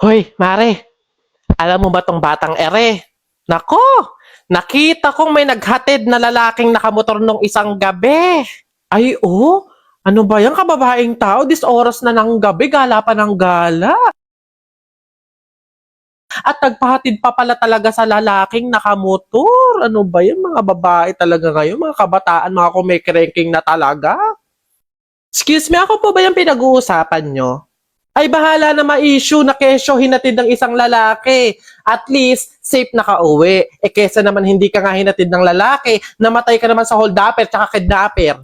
Hoy, Mare, alam mo ba tong batang ere? Nako, nakita kong may naghatid na lalaking nakamotor nung isang gabi. Ay, oh, ano ba yan kababaeng tao? This oras na ng gabi, gala pa ng gala. At nagpahatid pa pala talaga sa lalaking nakamotor. Ano ba yan, mga babae talaga ngayon, mga kabataan, mga kumikirengking na talaga. Excuse me, ako po ba yung pinag-uusapan nyo? Ay bahala na ma-issue na kesyo hinatid ng isang lalaki. At least, safe na ka-uwi. Eh kesa naman hindi ka nga hinatid ng lalaki, namatay ka naman sa holdupper tsaka kidnapper.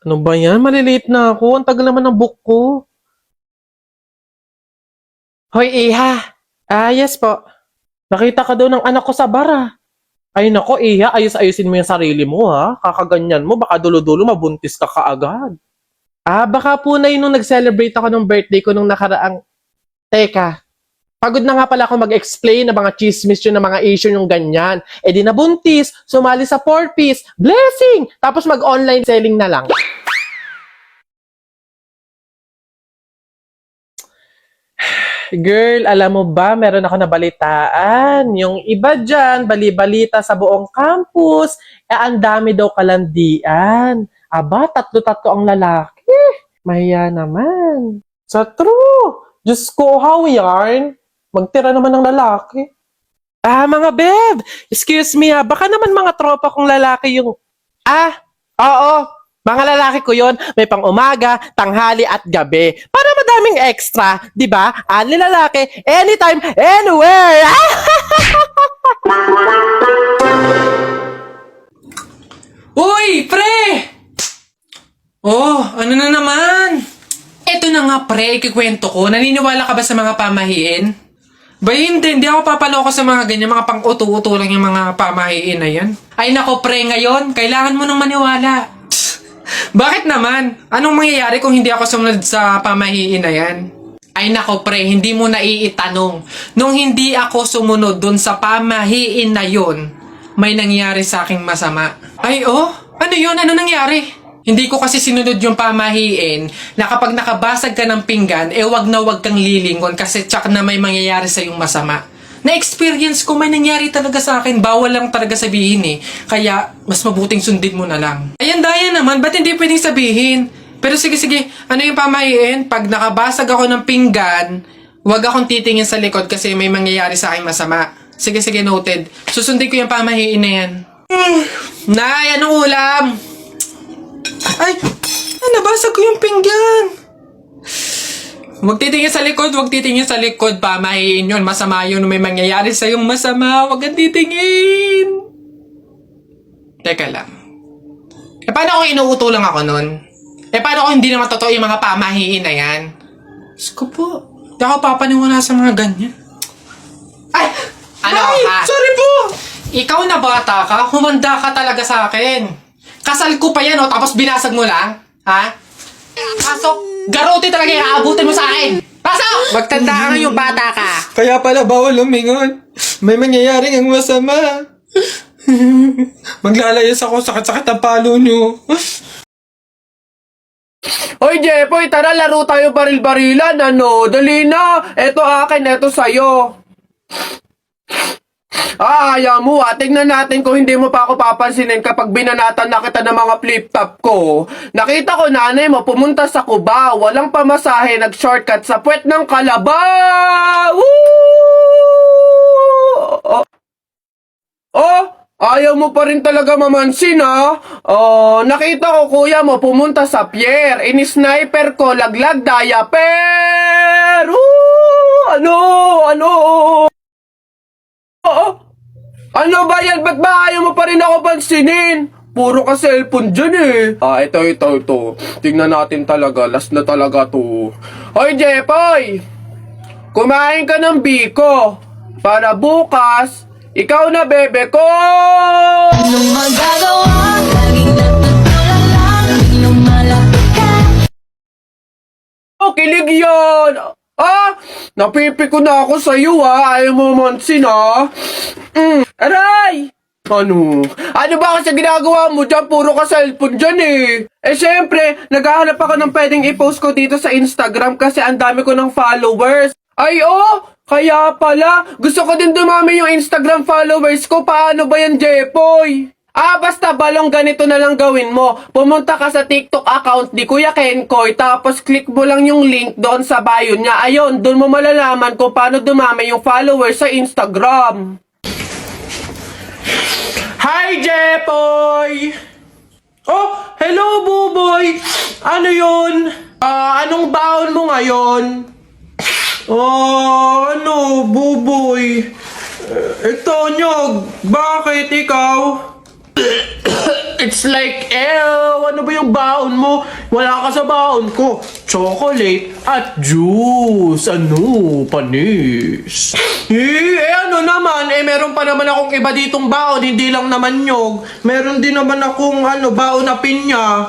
Ano ba yan? Malilate na ako. Ang tagal naman ng book ko. Hoy, Iha. Ah, yes po. Nakita ka daw ng anak ko sa bar ah. Ay nako, Iha, ayos-ayusin mo yung sarili mo ha. Kakaganyan mo, baka dulo-dulo mabuntis ka kaagad. Ah, baka po na yun nung nag-celebrate ako ng birthday ko nung nakaraang... Teka, pagod na nga pala ako mag-explain na mga chismis yun na mga issue yung ganyan. E di nabuntis, sumali sa 4-piece, blessing! Tapos mag-online selling na lang. Girl, alam mo ba, meron ako nabalitaan. Yung iba dyan, bali-balita sa buong campus, eh ang dami daw kalandian. Aba, tatlo-tatlo ang lalaki. Mahiya naman. Sa true. Diyos ko, how yarn? Magtira naman ng lalaki. Ah, mga beb, excuse me ha, baka naman mga tropa kong lalaki yung... Ah, oo, mga lalaki ko yon, may pang umaga, tanghali at gabi. Para madaming extra, di ba? Ali lalaki, anytime, anywhere. Uy, pre! Oh, ano na naman? Eto na nga, pre, ikikwento ko. Naniniwala ka ba sa mga pamahiin? Ba hindi ako papaloko sa mga ganyan, mga pang-uto-uto lang yung mga pamahiin na yan. Ay nako, pre, ngayon, kailangan mo nang maniwala. Bakit naman? Anong mangyayari kung hindi ako sumunod sa pamahiin na yan? Ay nako, pre, hindi mo naiitanong. Nung hindi ako sumunod dun sa pamahiin na yun, may nangyari sa aking masama. Ay, oh? Ano yun? Ano nangyari? Hindi ko kasi sinunod yung pamahiin na kapag nakabasag ka ng pinggan, eh wag na wag kang lilingon kasi tsak na may mangyayari sa yung masama. Na-experience ko, may nangyari talaga sa akin. Bawal lang talaga sabihin eh. Kaya, mas mabuting sundin mo na lang. Ayan, daya naman. Ba't hindi pwedeng sabihin? Pero sige. Ano yung pamahiin? Pag nakabasag ako ng pinggan, wag akong titingin sa likod kasi may mangyayari sa akin masama. Sige, noted. Susundin ko yung pamahiin na yan. Nay, anong ulam? Ay, nabasag ko yung pinggan. Huwag titingin sa likod, pamahiin yun. Masama yun, may mangyayari sa'yong masama. Huwag kang titingin. Teka lang. Eh, paano kung inuuto lang ako nun? Eh, paano kung hindi naman totoo yung mga pamahiin na yan? Diyos ko po, di ako papaniwala sa mga ganyan. Ay! Ano ha? Sorry po! Ikaw na bata ka, humanda ka talaga sa akin. Kasal ko pa yan, oh, tapos binasag mo lang? Ha? Pasok! Garote talaga yung aabutin mo sa akin! Pasok! Magtanda ka ngayong bata ka. Kaya pala bawal lumingon. May mangyayaring ang masama. Maglalayas ako, sakit-sakit ang palo nyo. Hoy, Jepoy, tara laro tayo baril-barilan, ano? Dali na! Eto akin, eto sa'yo. Ah, ayaw mo ah. Tingnan natin kung hindi mo pa ako papansinin kapag binanatan na kita ng mga flip-top ko. Nakita ko nanay mo pumunta sa Cubao. Walang pamasahe, nag-shortcut sa puwet ng Kalabaw! Woo! Oh, ayaw mo pa rin talaga mamansin ha? Oh, nakita ko kuya mo pumunta sa pier. Ini-sniper ko, laglag diaper! Woo! Ano? Ano ba yan? Ba't ba ayaw mo pa rin ako pansinin? Puro ka cellphone dyan eh. Ito. Tingnan natin talaga. Last na talaga to. Hoy, Jepoy! Kumain ka ng biko. Para bukas, ikaw na bebe ko! Anong magagawa? Laging natutulala lang, di lumalapit ka. Oh, kilig yan! Napipiko na ako sa'yo Ayaw mo mansin Aray! Ano ba kasi ginagawa mo dyan? Puro ka cellphone dyan eh. Syempre, naghahanap ako ng pwedeng i-post ko dito sa Instagram kasi ang dami ko ng followers. Kaya pala. Gusto ko din dumami yung Instagram followers ko. Paano ba yan, Jepoy? Basta balong ganito na lang gawin mo. Pumunta ka sa TikTok account ni Kuya Kenkoy, tapos click mo lang yung link doon sa bio niya. Ayun, doon mo malalaman kung paano dumami yung followers sa Instagram. Hi, Jepoy! Oh, hello, Buboy! Ano yun? Anong baon mo ngayon? Buboy? Ito, Nyog. Bakit ikaw? It's like, ano ba yung baon mo? Wala ka sa baon ko. Chocolate at juice. Panis. Ano naman? Meron pa naman akong iba ditong baon. Hindi lang naman Nyog. Meron din naman akong, baon na pinya.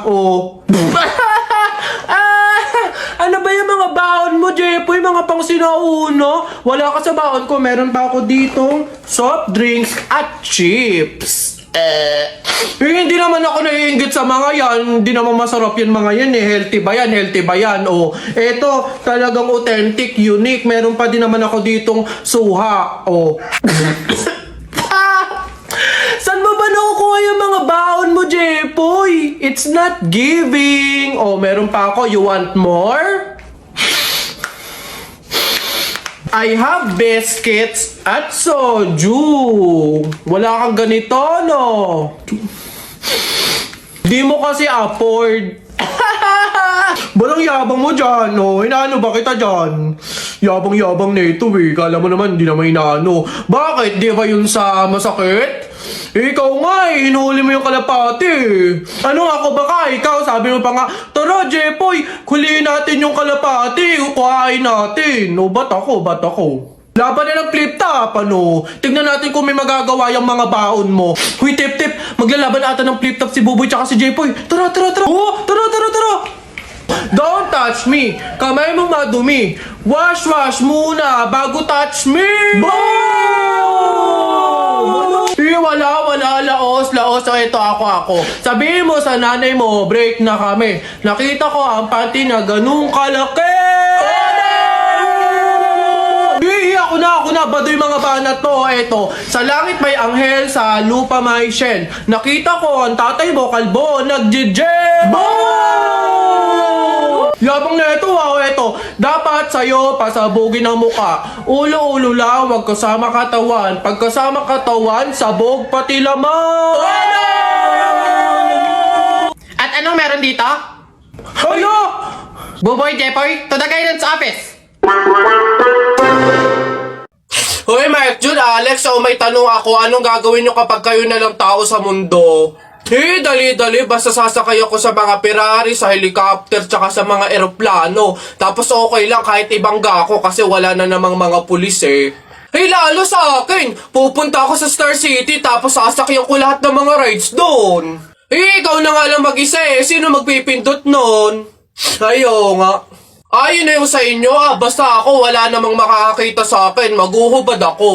Ano ba yung mga baon mo, Jepoy? Mga pang sinauna? Wala ka sa baon ko. Meron pa ako ditong soft drinks at chips. Hindi naman ako naiinggit sa mga yan. Hindi naman masarap yan mga yan Healthy ba yan? Eto, talagang authentic, unique. Meron pa din naman ako ditong suha. Saan mo ba nakukuha yung mga baon mo, Jepoy? It's not giving. Meron pa ako. You want more? I have biscuits at soju. Wala kang ganito, no? Di mo kasi afford. Balang yabang mo dyan, no? Inaano ba kita dyan? Yabang-yabang na ito, Kala mo naman, di naman inaano. Bakit? Di ba yun sa masakit? Ikaw nga, hinuli mo yung kalapati. Ano ako baka? Ikaw, sabi mo pa nga, tara, Jepoy, huliin natin yung kalapati. Kuhain natin. Ba't ako? Laban na ng flip top, Tignan natin kung may magagawa yung mga baon mo. Huy, tip, maglalaban ata ng flip top si Buboy tsaka si Jepoy. Tara. Tara. Don't touch me. Kamay mo madumi. Wash muna bago touch me. Wala, laos. Ito ako. Sabihin mo sa nanay mo, break na kami. Nakita ko ang panty na ganung kalaki. Ako na, baduy mga banat mo. Eto, sa langit may anghel, sa lupa may shen. Nakita ko ang tatay mo, kalbo, nag-jijel. Yabang na ito, eto. Dapat sa'yo pasabugin ang muka. Ulo lang, wag kasama katawan. Pagkasama katawan, sabog pati laman. At anong meron dito? Buboy, Jepoy, to the guidance office. Hoy, Mike Jun, Alex, may tanong ako. Anong gagawin nyo kapag kayo na lang tao sa mundo? Dali. Basta sasakay ako sa mga Ferrari, sa helicopter, tsaka sa mga eroplano. Tapos okay lang kahit ibangga ako kasi wala na namang mga pulis lalo sa akin. Pupunta ako sa Star City tapos sasakyan ko lahat ng mga rides doon. Ikaw na nga lang mag-isa Sino magpipindot nun? Ayo nga. Yun na yung sa inyo Basta ako wala namang makakakita sa akin. Maguhubad ako.